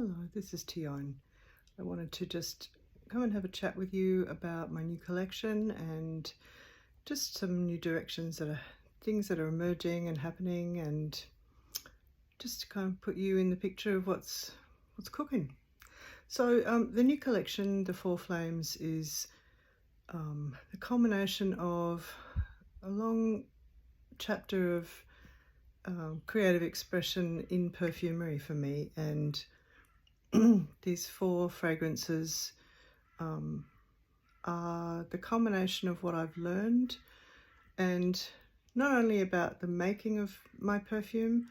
Hello, this is Teone. I wanted to just come and have a chat with you about my new collection and just some new directions things that are emerging and happening, and just to kind of put you in the picture of what's cooking. So the new collection, The Four Flames, is the culmination of a long chapter of creative expression in perfumery for me, and these four fragrances are the culmination of what I've learned, and not only about the making of my perfume,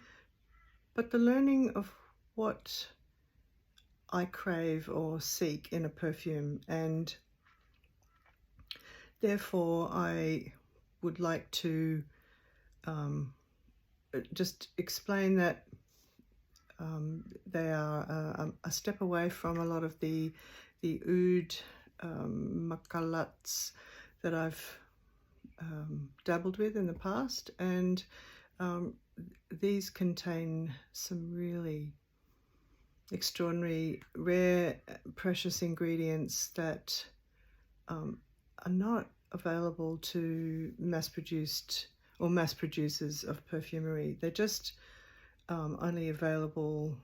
but the learning of what I crave or seek in a perfume. And therefore I would like to just explain that they are a step away from a lot of the oud makalats that I've dabbled with in the past, and these contain some really extraordinary, rare, precious ingredients that are not available to mass producers of perfumery. They're just only available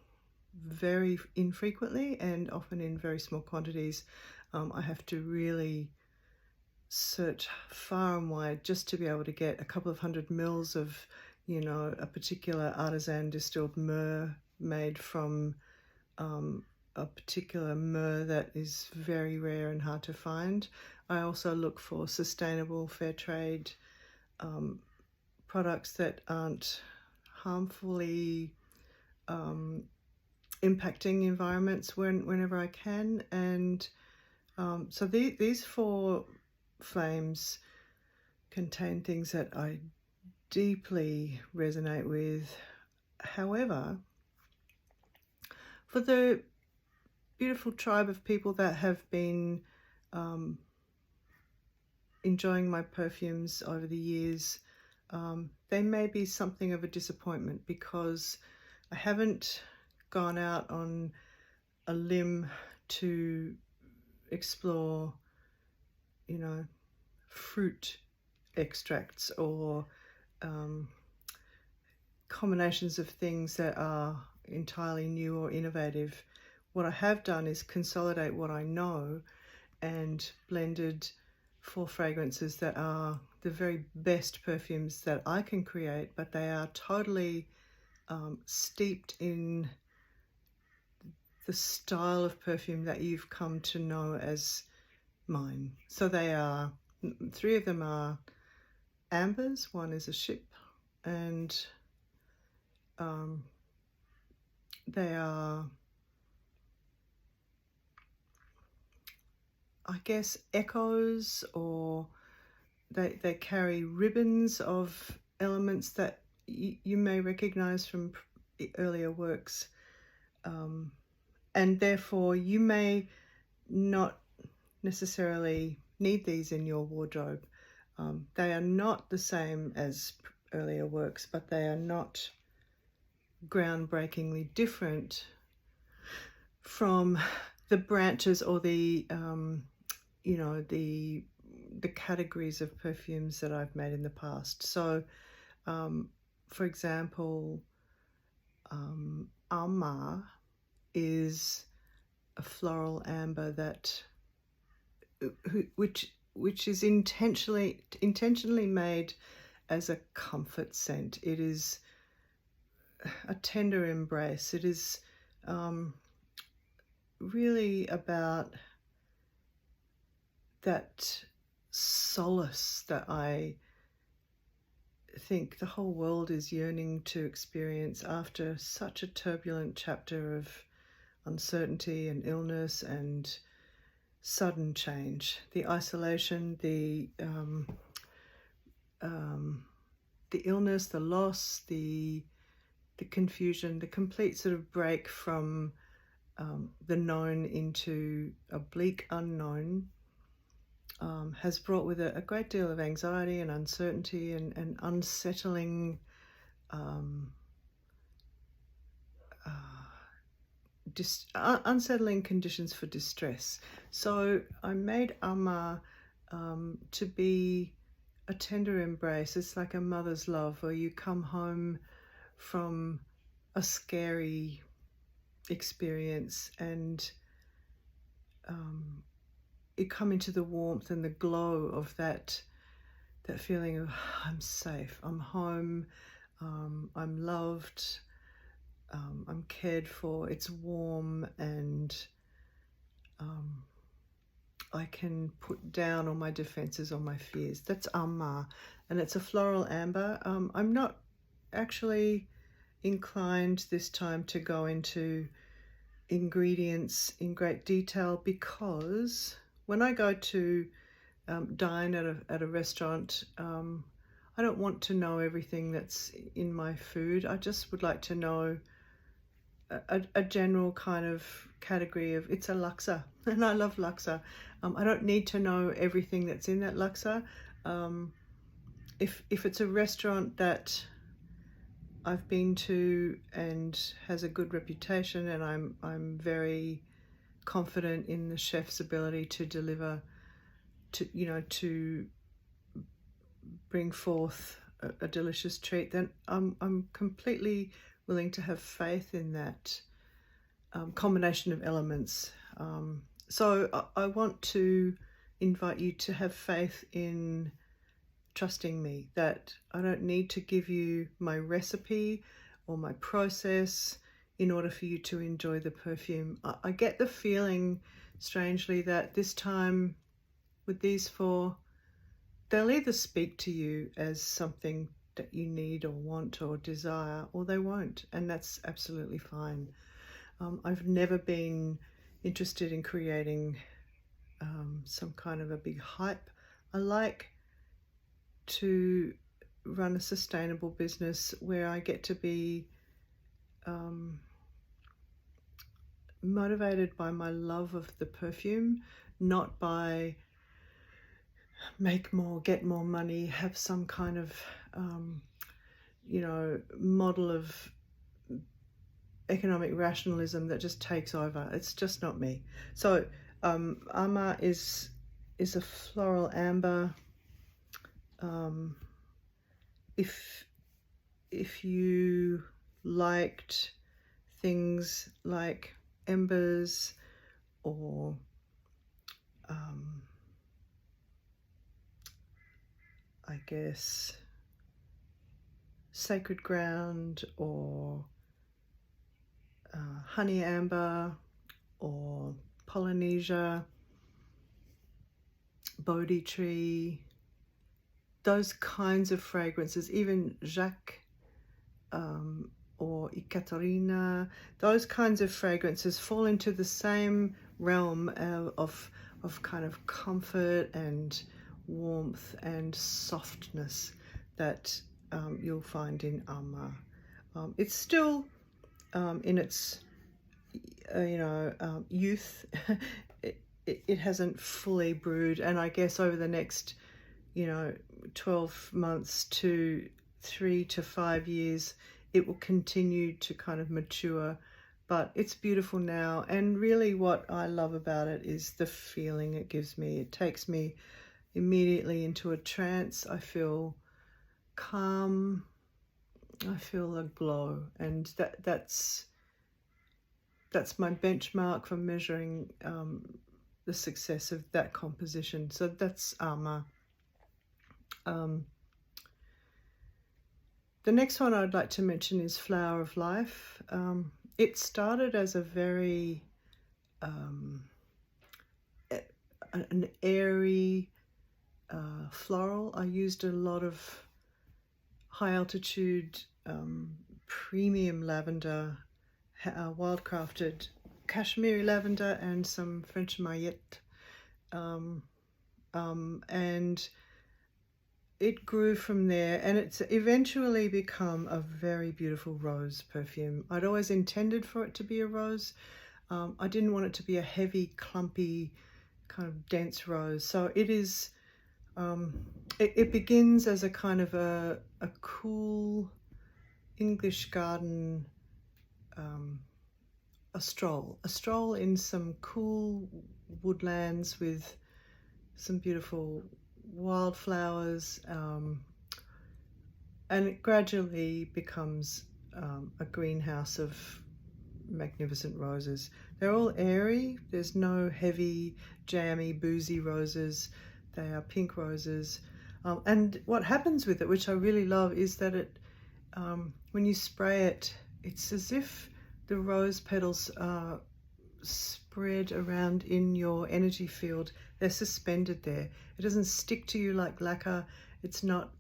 very infrequently and often in very small quantities. I have to really search far and wide just to be able to get a couple of 100 mils of, a particular artisan distilled myrrh made from a particular myrrh that is very rare and hard to find. I also look for sustainable, fair trade products that aren't harmfully impacting environments whenever I can. And so these four flames contain things that I deeply resonate with. However, for the beautiful tribe of people that have been enjoying my perfumes over the years, they may be something of a disappointment, because I haven't gone out on a limb to explore, fruit extracts or combinations of things that are entirely new or innovative. What I have done is consolidate what I know and blended four fragrances that are the very best perfumes that I can create, but they are totally steeped in the style of perfume that you've come to know as mine. So they are, three of them are ambers, one is a ship, and they are, I guess, echoes, or they carry ribbons of elements that you may recognize from earlier works, and therefore you may not necessarily need these in your wardrobe. They are not the same as earlier works, but they are not groundbreakingly different from the branches or the categories of perfumes that I've made in the past. So for example, Amma is a floral amber that which is intentionally made as a comfort scent. It is a tender embrace. It is really about that solace that I think the whole world is yearning to experience after such a turbulent chapter of uncertainty and illness and sudden change. The isolation, the illness, the loss, the confusion, the complete sort of break from the known into a bleak unknown has brought with it a great deal of anxiety and uncertainty and unsettling unsettling conditions for distress. So I made Amma to be a tender embrace. It's like a mother's love, where you come home from a scary experience and you come into the warmth and the glow of that feeling of I'm safe, I'm home, I'm loved, I'm cared for, it's warm, and I can put down all my defenses, all my fears. That's Amma, and it's a floral amber. I'm not actually inclined this time to go into ingredients in great detail, because when I go to dine at a restaurant, I don't want to know everything that's in my food. I just would like to know a general kind of category of, it's a laksa, and I love laksa. I don't need to know everything that's in that laksa. If it's a restaurant that I've been to and has a good reputation, and I'm very confident in the chef's ability to deliver, to bring forth a delicious treat, then I'm completely willing to have faith in that combination of elements. So I want to invite you to have faith in trusting me, that I don't need to give you my recipe or my process in order for you to enjoy the perfume. I get the feeling, strangely, that this time with these four, they'll either speak to you as something that you need or want or desire, or they won't, and that's absolutely fine. I've never been interested in creating some kind of a big hype. I like to run a sustainable business where I get to be motivated by my love of the perfume, not by make more, get more money, have some kind of model of economic rationalism that just takes over. It's just not me. So Amma is a floral amber. If you liked things like embers or I guess sacred ground, or honey amber, or Polynesia, Bodhi tree, those kinds of fragrances, even Jacques or Ekaterina, those kinds of fragrances fall into the same realm of kind of comfort and warmth and softness that you'll find in Amma. It's still in its youth. It hasn't fully brewed, and I guess over the next 12 months to 3 to 5 years it will continue to kind of mature, but it's beautiful now. And really what I love about it is the feeling it gives me. It takes me immediately into a trance. I feel calm, I feel a glow, and that's my benchmark for measuring the success of that composition. So that's Amma. The next one I'd like to mention is Flower of Life. It started as a very an airy floral. I used a lot of high altitude premium lavender, wildcrafted Kashmiri lavender, and some French maillette, and it grew from there, and it's eventually become a very beautiful rose perfume. I'd always intended for it to be a rose. I didn't want it to be a heavy, clumpy, kind of dense rose. So it is, it begins as a kind of a cool English garden, a stroll in some cool woodlands with some beautiful wildflowers, and it gradually becomes a greenhouse of magnificent roses. They're all airy. There's no heavy, jammy, boozy roses. They are pink roses. And what happens with it, which I really love, is that when you spray it, it's as if the rose petals are spread around in your energy field. They're suspended there. It doesn't stick to you like lacquer. It's not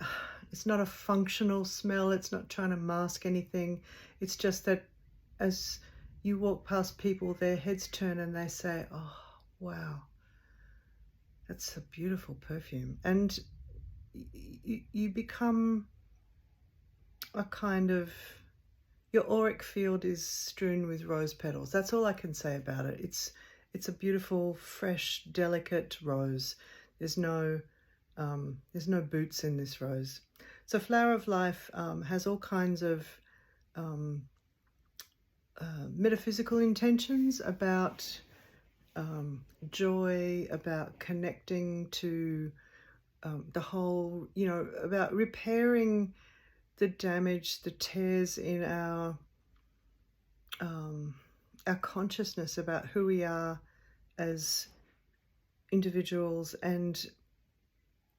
a functional smell. It's not trying to mask anything. It's just that as you walk past people, their heads turn and they say, oh, wow, that's a beautiful perfume. And you become a kind of, your auric field is strewn with rose petals. That's all I can say about it. It's a beautiful, fresh, delicate rose. There's no boots in this rose. So Flower of Life has all kinds of metaphysical intentions about joy, about connecting to the whole, about repairing the damage, the tears in our consciousness about who we are as individuals and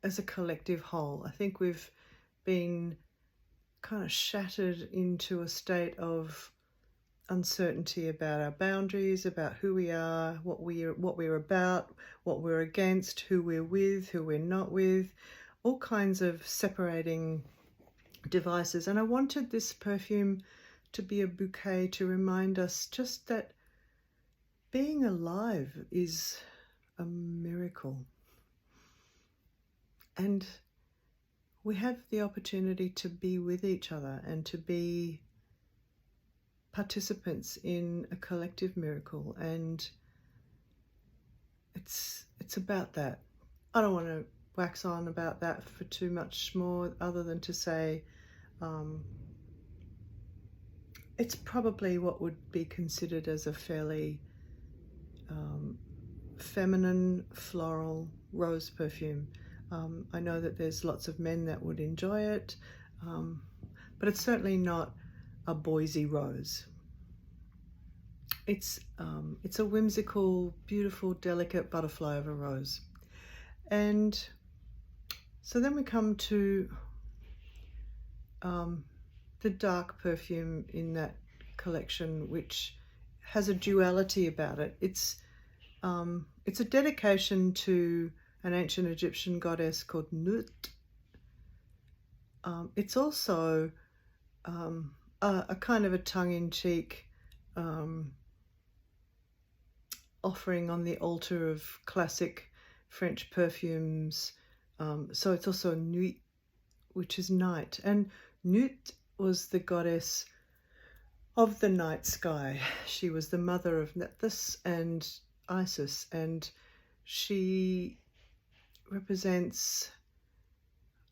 as a collective whole. I think we've been kind of shattered into a state of uncertainty about our boundaries, about who we are, what we're about, what we're against, who we're with, who we're not with, all kinds of separating devices. And I wanted this perfume to be a bouquet to remind us just that being alive is a miracle. And we have the opportunity to be with each other and to be participants in a collective miracle. And it's about that. I don't want to wax on about that for too much more, other than to say it's probably what would be considered as a fairly feminine floral rose perfume. I know that there's lots of men that would enjoy it, but it's certainly not a Boise rose. It's a whimsical, beautiful, delicate butterfly of a rose. And so then we come to the dark perfume in that collection, which has a duality about it. It's a dedication to an ancient Egyptian goddess called Nut. It's also a kind of a tongue-in-cheek offering on the altar of classic French perfumes. So it's also Nuit, which is night. And Nut was the goddess of the night sky. She was the mother of Nephthys and Isis, and she represents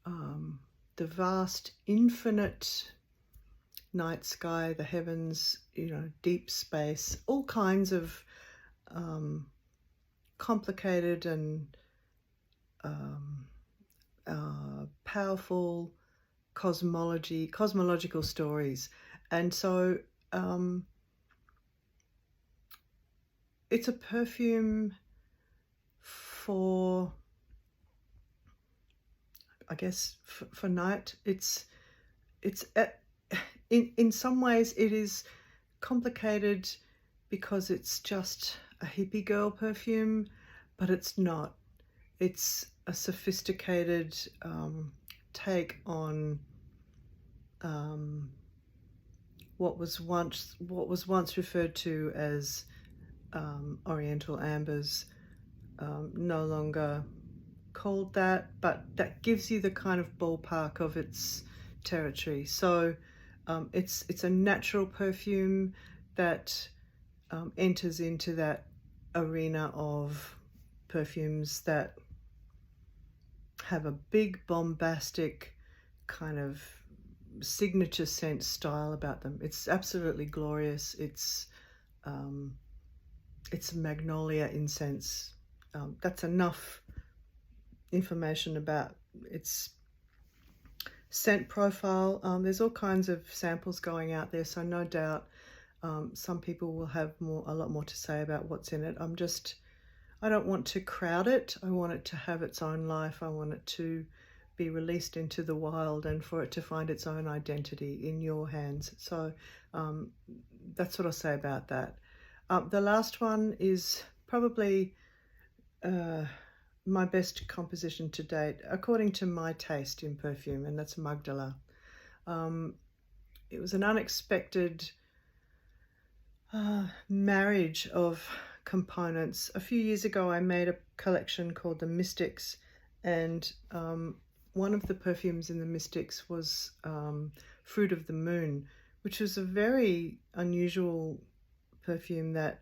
the vast, infinite night sky, the heavens, deep space, all kinds of complicated and powerful cosmological stories. And so it's a perfume for, I guess, for night. In some ways it is complicated because it's just a hippie girl perfume, but it's not. It's a sophisticated take on what was once referred to as Oriental ambers, no longer called that, but that gives you the kind of ballpark of its territory. So it's a natural perfume that enters into that arena of perfumes that have a big bombastic kind of signature scent style about them. It's absolutely glorious. It's magnolia incense. That's enough information about its scent profile. There's all kinds of samples going out there, so no doubt some people will have a lot more to say about what's in it. I don't want to crowd it. I want it to have its own life. I want it to be released into the wild and for it to find its own identity in your hands. So that's what I'll say about that. The last one is probably my best composition to date, according to my taste in perfume, and that's Magdala. It was an unexpected marriage of components. A few years ago, I made a collection called the Mystics, and one of the perfumes in the Mystics was Fruit of the Moon, which was a very unusual perfume that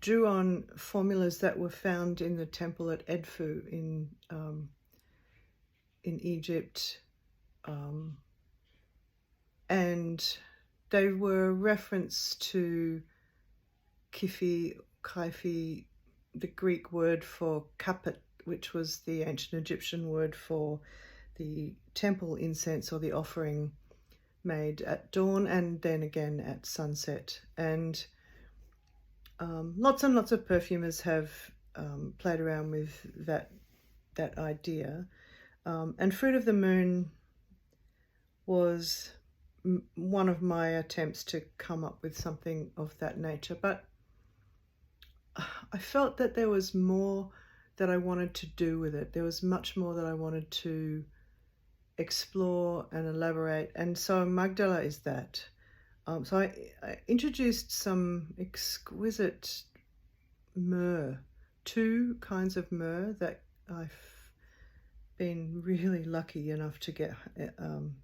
drew on formulas that were found in the temple at Edfu in Egypt, and they were a reference to Kaifi, the Greek word for kaput, which was the ancient Egyptian word for the temple incense or the offering made at dawn and then again at sunset. And lots and lots of perfumers have played around with that idea. And Fruit of the Moon was one of my attempts to come up with something of that nature. But I felt that there was more that I wanted to do with it. There was much more that I wanted to explore and elaborate. And so Magdala is that. So I introduced some exquisite myrrh, 2 kinds of myrrh that I've been really lucky enough to get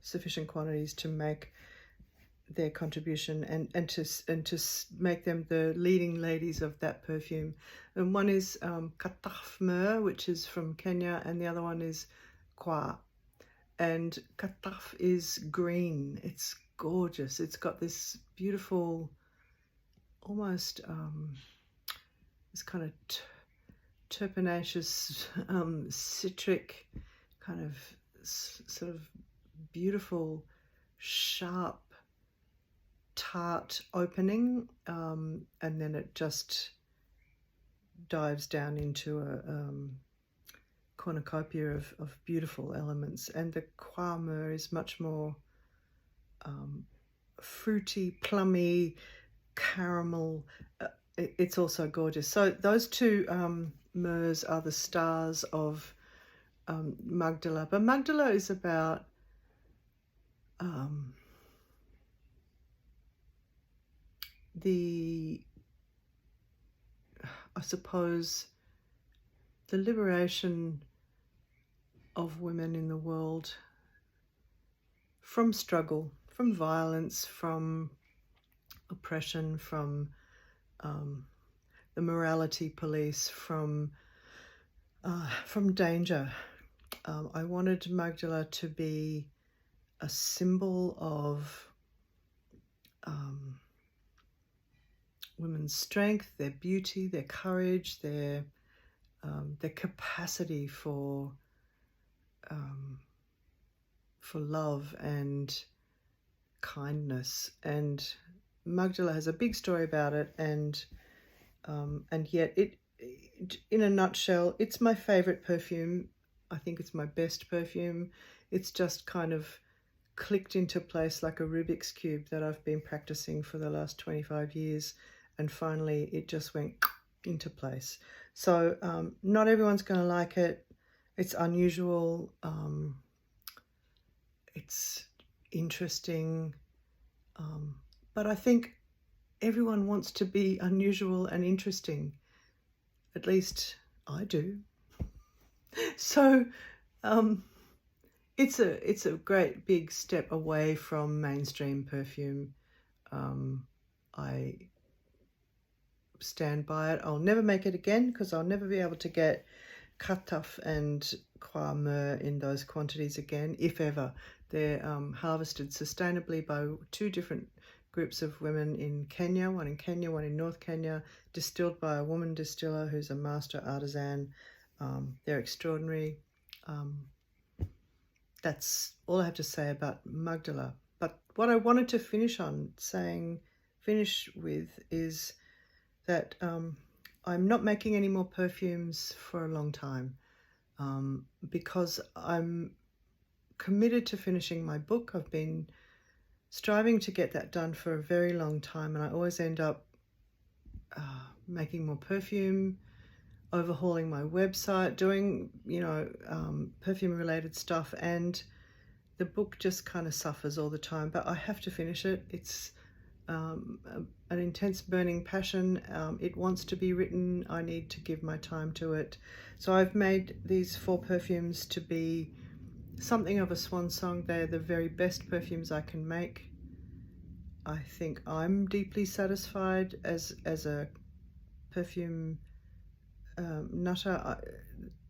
sufficient quantities to make their contribution and to make them the leading ladies of that perfume. And one is Kataf myrrh, which is from Kenya, and the other one is Kwa. And Kataf is green. It's gorgeous. It's got this beautiful, almost this kind of terpinaceous, citric, kind of sort of beautiful, sharp, tart opening, and then it just dives down into a cornucopia of beautiful elements. And the Kwa myrrh is much more fruity, plummy, caramel. It's also gorgeous. So those 2 myrrhs are the stars of Magdala. But Magdala is about I suppose, the liberation of women in the world from struggle, from violence, from oppression, from the morality police, from danger. I wanted Magdala to be a symbol of women's strength, their beauty, their courage, their capacity for love and kindness. And Magdala has a big story about it, and yet it, in a nutshell, it's my favorite perfume. I think it's my best perfume. It's just kind of clicked into place like a Rubik's Cube that I've been practicing for the last 25 years, and finally it just went into place. So not everyone's going to like it. It's unusual. It's interesting. But I think everyone wants to be unusual and interesting. At least I do. So it's a great big step away from mainstream perfume. I stand by it. I'll never make it again because I'll never be able to get kataf and kwa myrrh in those quantities again, if ever. They're harvested sustainably by 2 different groups of women in Kenya, one in North Kenya, distilled by a woman distiller who's a master artisan. They're extraordinary. That's all I have to say about Magdala. But what I wanted to finish with is that I'm not making any more perfumes for a long time because I'm committed to finishing my book. I've been striving to get that done for a very long time, and I always end up making more perfume, overhauling my website, doing, perfume related stuff, and the book just kind of suffers all the time. But I have to finish it. It's an intense burning passion. It wants to be written. I need to give my time to it. So I've made these 4 perfumes to be something of a swan song. They're the very best perfumes I can make. I think I'm deeply satisfied as a perfume nutter.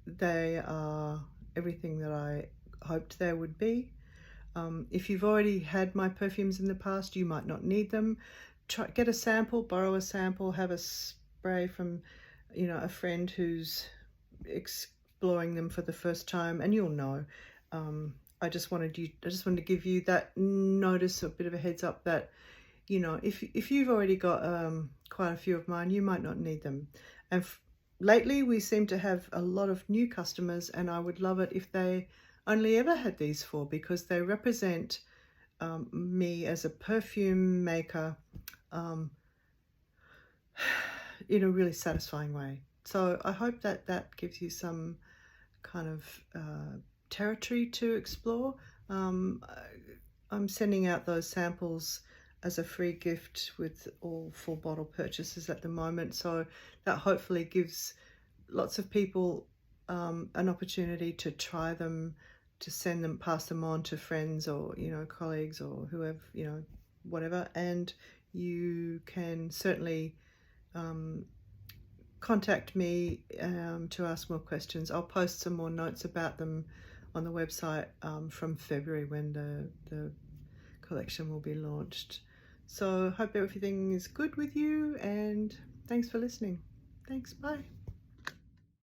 They are everything that I hoped they would be. If you've already had my perfumes in the past, you might not need them. Get a sample, borrow a sample, have a spray from, a friend who's exploring them for the first time, and you'll know. I just wanted to give you that notice, a bit of a heads up that, if you've already got quite a few of mine, you might not need them. And lately we seem to have a lot of new customers, and I would love it if they only ever had these 4, because they represent me as a perfume maker in a really satisfying way. So I hope that gives you some kind of territory to explore. I'm sending out those samples as a free gift with all 4 bottle purchases at the moment, so that hopefully gives lots of people an opportunity to try them, to pass them on to friends or colleagues or whoever, whatever. And you can certainly contact me to ask more questions. I'll post some more notes about them on the website from February, when the collection will be launched. So hope everything is good with you, and thanks for listening. Thanks, bye.